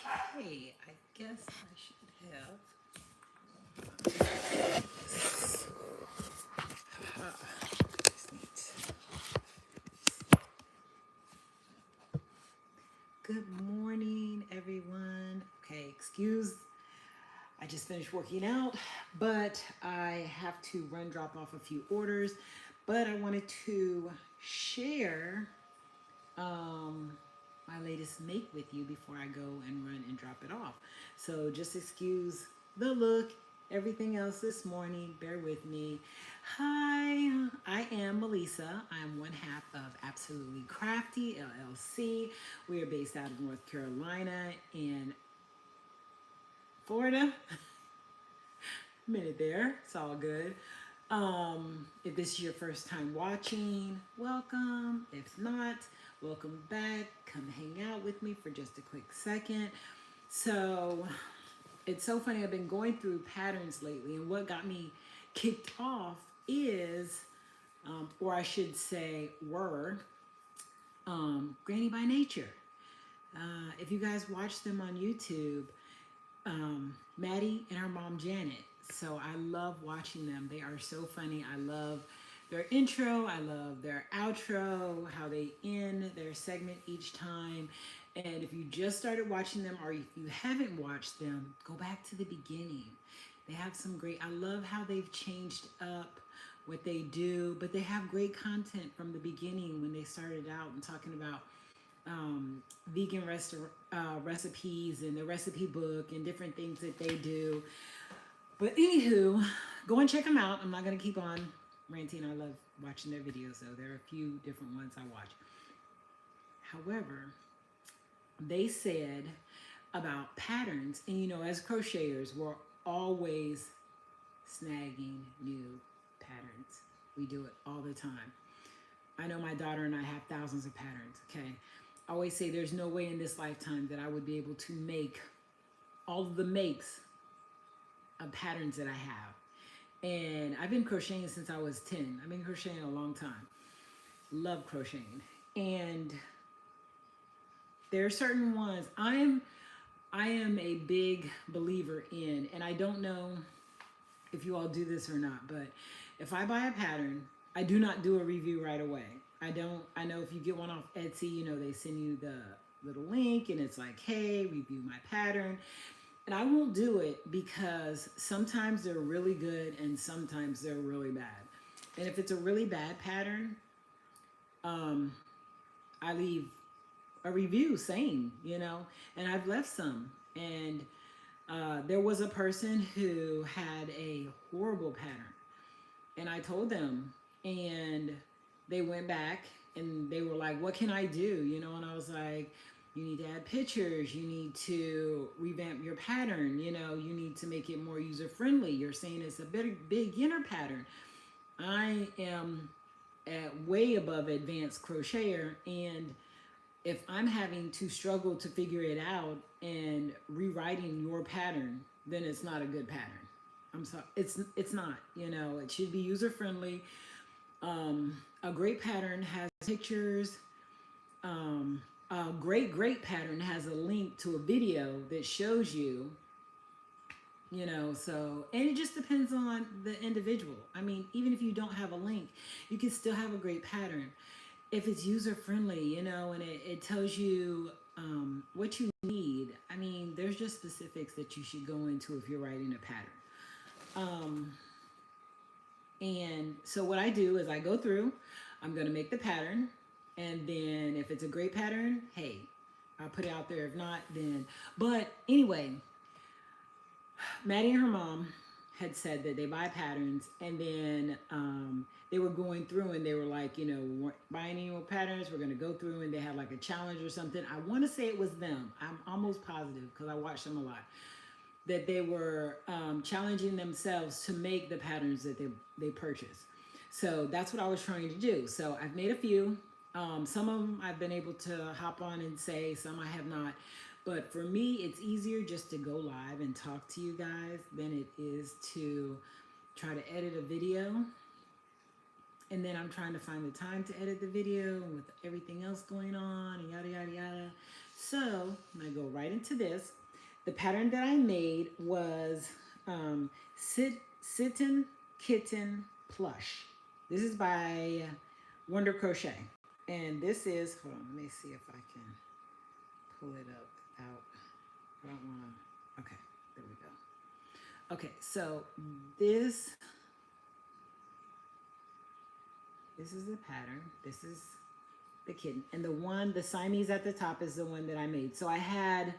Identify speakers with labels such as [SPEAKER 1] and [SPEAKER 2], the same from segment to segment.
[SPEAKER 1] Hey, I guess I should have. Just need Good morning, everyone. Okay, excuse, I just finished working out, but I have to run drop off a few orders. But I wanted to share um, my latest make with you before I go and run and drop it off. So just excuse the look, everything else this morning. Bear with me. Hi, I am Melissa. I'm one half of Absolutely Krafty LLC. We are based out of North Carolina and Florida. Minute there, it's all good. If this is your first time watching, welcome. If not, welcome back. Come hang out with me for just a quick second. So, it's so funny. I've been going through patterns lately, and what got me kicked off is, or I should say, Granny by Nature. If you guys watch them on YouTube, Maddie and her mom Janet. So I love watching them. They are so funny. I love their intro. I love their outro, how they end their segment each time. And if you just started watching them or if you haven't watched them, go back to the beginning. They have some great, I love how they've changed up what they do, but they have great content from the beginning when they started out and talking about vegan recipes and the recipe book and different things that they do. But anywho, go and check them out. I'm not going to keep on ranting. I love watching their videos, though. There are a few different ones I watch. However, they said about patterns, and as crocheters, we're always snagging new patterns. We do it all the time. I know my daughter and I have thousands of patterns, okay? I always say there's no way in this lifetime that I would be able to make all of the makes of patterns that I have. And I've been crocheting since I was 10. I've been crocheting a long time. Love crocheting. And there are certain ones I am a big believer in, and I don't know if you all do this or not, but if I buy a pattern, I do not do a review right away. I know if you get one off Etsy, they send you the little link and it's like, hey, review my pattern. And I won't do it because sometimes they're really good and sometimes they're really bad. And if it's a really bad pattern, I leave a review saying, and I've left some. And there was a person who had a horrible pattern. And I told them, and they went back and they were like, what can I do? And I was like, you need to add pictures. You need to revamp your pattern. You need to make it more user friendly. You're saying it's a beginner pattern. I am at way above advanced crocheter, and if I'm having to struggle to figure it out and rewriting your pattern, then it's not a good pattern. I'm sorry, it's not. It should be user friendly. A great pattern has pictures. A great pattern has a link to a video that shows you. So, and it just depends on the individual. I mean, even if you don't have a link, you can still have a great pattern if it's user friendly, and it tells you what you need. I mean, there's just specifics that you should go into if you're writing a pattern. And so what I do is I go through, I'm going to make the pattern. And then if it's a great pattern, hey, I'll put it out there. If not, then, but anyway, Maddie and her mom had said that they buy patterns, and then they were going through and they were like, we're buying any more patterns. We're going to go through, and they had like a challenge or something. I want to say it was them. I'm almost positive because I watch them a lot. That they were challenging themselves to make the patterns that they purchased. So that's what I was trying to do. So I've made a few. Some of them I've been able to hop on and say, some I have not. But for me, it's easier just to go live and talk to you guys than it is to try to edit a video. And then I'm trying to find the time to edit the video with everything else going on and yada, yada, yada. So I'm gonna go right into this. The pattern that I made was Sitten Kitten Plush. This is by Wonder Crochet. And this is, hold on, let me see if I can pull it up without, I don't want to, okay, there we go. Okay, so this is the pattern. This is the kitten. And the Siamese at the top is the one that I made. So I had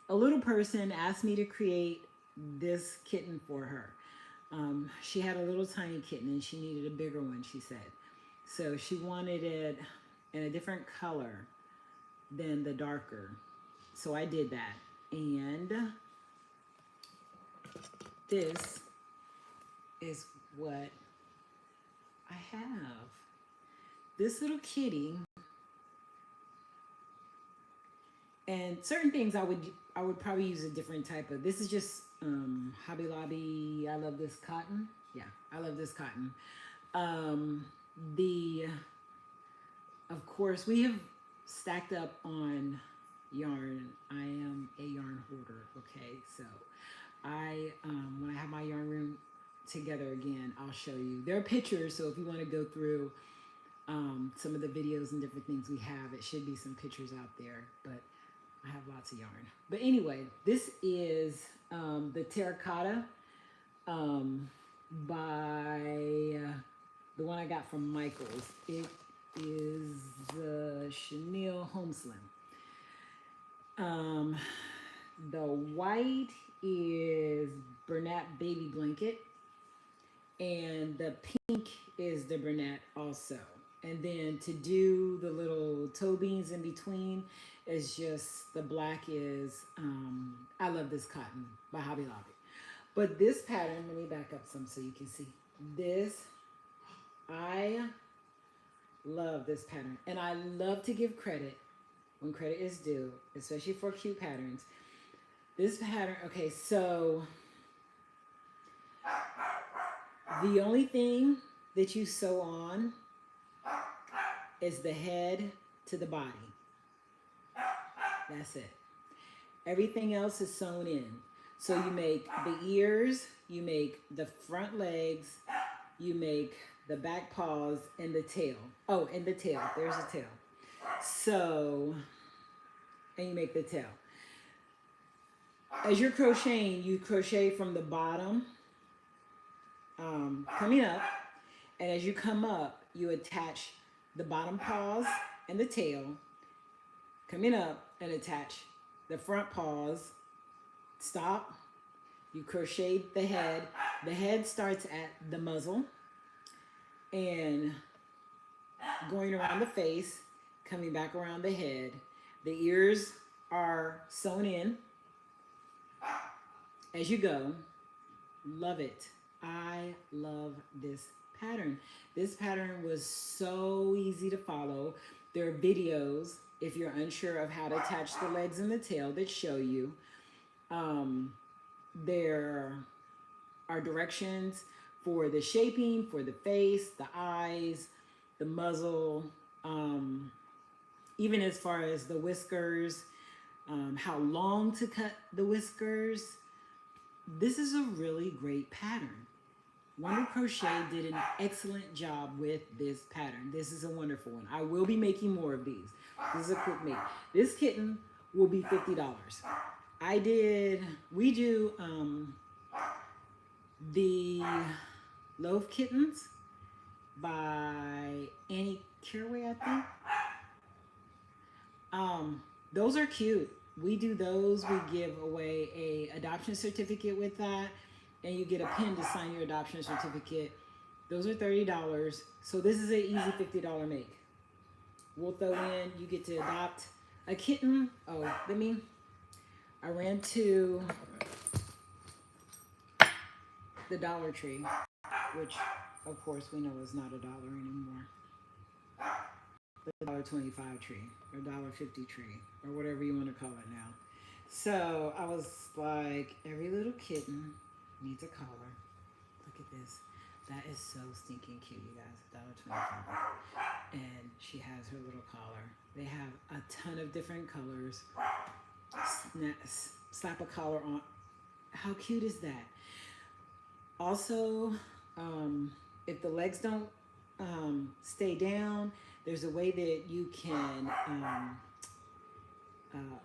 [SPEAKER 1] a little person ask me to create this kitten for her. She had a little tiny kitten and she needed a bigger one, she said. So she wanted it in a different color than the darker. So I did that. And this is what I have. This little kitty, and certain things I would probably use a different type of. This is just Hobby Lobby. I love this cotton. Yeah, I love this cotton. Of course, we have stacked up on yarn. I am a yarn hoarder. Okay, so when I have my yarn room together again, I'll show you. There are pictures, so if you want to go through some of the videos and different things we have, it should be some pictures out there, but I have lots of yarn. But anyway, this is the terracotta by the one I got from Michael's. It is the chenille home slim. The white is Bernat baby blanket, and the pink is the Bernat also. And then to do the little toe beans in between is just, the black is, I love this cotton by Hobby Lobby. But this pattern, let me back up some so you can see. This, I love this pattern. And I love to give credit when credit is due, especially for cute patterns. This pattern, okay, so the only thing that you sew on is the head to the body. That's it. Everything else is sewn in. So you make the ears, you make the front legs, you make the back paws and the tail. Oh, and the tail. There's a tail. So, and you make the tail. As you're crocheting, you crochet from the bottom, coming up, and as you come up, you attach the bottom paws and the tail, coming up, and attach the front paws, stop, you crochet the head. The head starts at the muzzle and going around the face, coming back around the head. The ears are sewn in as you go. Love it. I love this pattern. This pattern was so easy to follow. There are videos if you're unsure of how to attach the legs and the tail that show you. There are directions for the shaping, for the face, the eyes, the muzzle, even as far as the whiskers, how long to cut the whiskers. This is a really great pattern. Wonder Crochet did an excellent job with this pattern. This is a wonderful one. I will be making more of these. This is a quick make. This kitten will be $50. We do the Loaf Kittens by Annie Caraway, I think. Those are cute. We do those. We give away a adoption certificate with that, and you get a pin to sign your adoption certificate. Those are $30. So this is an easy $50 make. We'll throw in, you get to adopt a kitten. Oh, I ran to the Dollar Tree, which of course we know is not $1 anymore. The $1.25 tree or $1.50 tree or whatever you want to call it now. So I was like, every little kitten needs a collar. Look at this. That is so stinking cute, you guys. $1.25. And she has her little collar. They have a ton of different colors. Slap a collar on. How cute is that? Also, if the legs don't stay down, there's a way that you can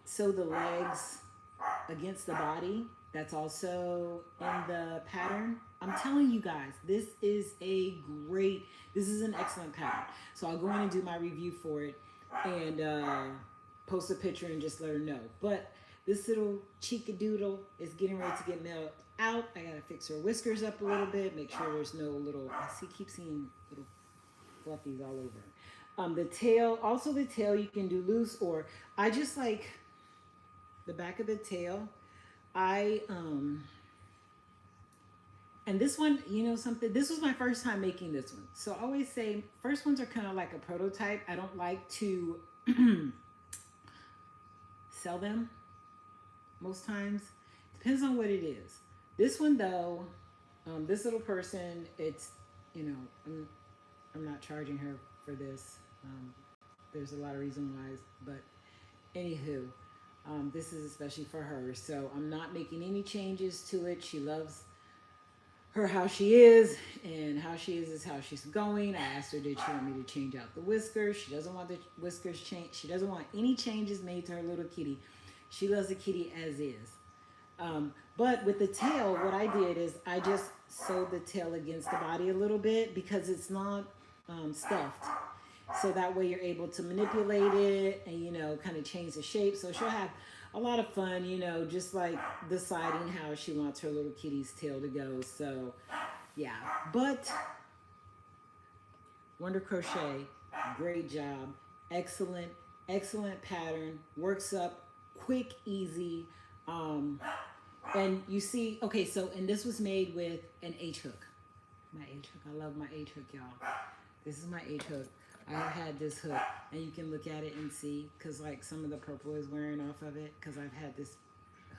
[SPEAKER 1] sew the legs against the body. That's also in the pattern. I'm telling you guys, this is an excellent pattern. So I'll go in and do my review for it and post a picture and just let her know. But this little cheekadoodle is getting ready to get mailed out. I gotta fix her whiskers up a little bit, make sure there's no little, keep seeing little fluffies all over. The tail, also the tail you can do loose, or I just like the back of the tail. And this one, you know something, this was my first time making this one. So I always say, first ones are kind of like a prototype. I don't like to sell them most times. Depends on what it is. This one though, this little person, it's, you know, I'm not charging her for this. There's a lot of reasons why, but anywho, this is especially for her. So I'm not making any changes to it. She loves her how she is, and how she is how she's going. I asked her, did she want me to change out the whiskers? She doesn't want the whiskers changed. She doesn't want any changes made to her little kitty. She loves the kitty as is. But with the tail, what I did is I just sewed the tail against the body a little bit because it's not stuffed. So that way you're able to manipulate it and, you know, kind of change the shape. So she'll have a lot of fun, you know, just like deciding how she wants her little kitty's tail to go. So yeah, but Wonder Crochet, great job. Excellent, excellent pattern. Works up quick, easy. And you see, okay, so, and this was made with an H hook. My H hook, I love my H hook, y'all. This is my H hook. I had this hook, and you can look at it and see, because like some of the purple is wearing off of it, because I've had this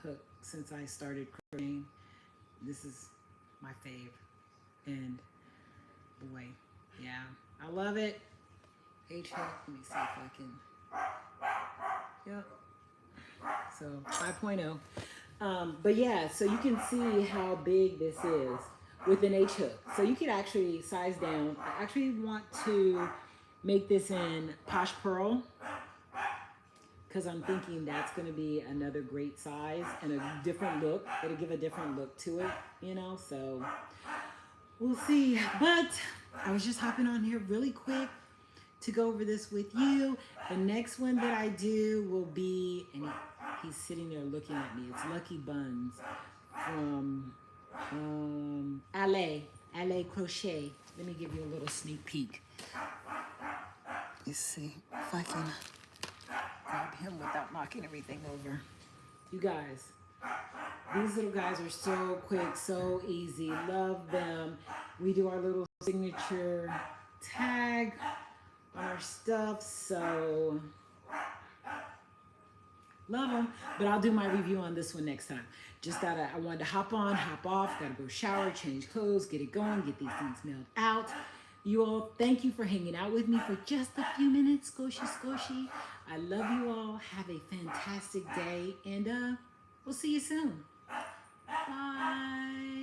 [SPEAKER 1] hook since I started crocheting. This is my fave, and boy, yeah, I love it. H hook, let me see if I can, yep, so 5.0. But yeah, so you can see how big this is with an H hook. So you could actually size down. I actually want to make this in Posh Pearl because I'm thinking that's going to be another great size and a different look. It'll give a different look to it, you know, so we'll see. But I was just hopping on here really quick to go over this with you. The next one that I do will be, and he's sitting there looking at me, it's Lucky Buns from LA Crochet. Let me give you a little sneak peek. Let's see if I can grab him without knocking everything over. You guys, these little guys are so quick, so easy. Love them. We do our little signature tag on our stuff, so love them. But I'll do my review on this one next time. I wanted to hop on, hop off, gotta go shower, change clothes, get it going, get these things mailed out. You all, thank you for hanging out with me for just a few minutes. Squishy, squishy. I love you all. Have a fantastic day, and we'll see you soon. Bye.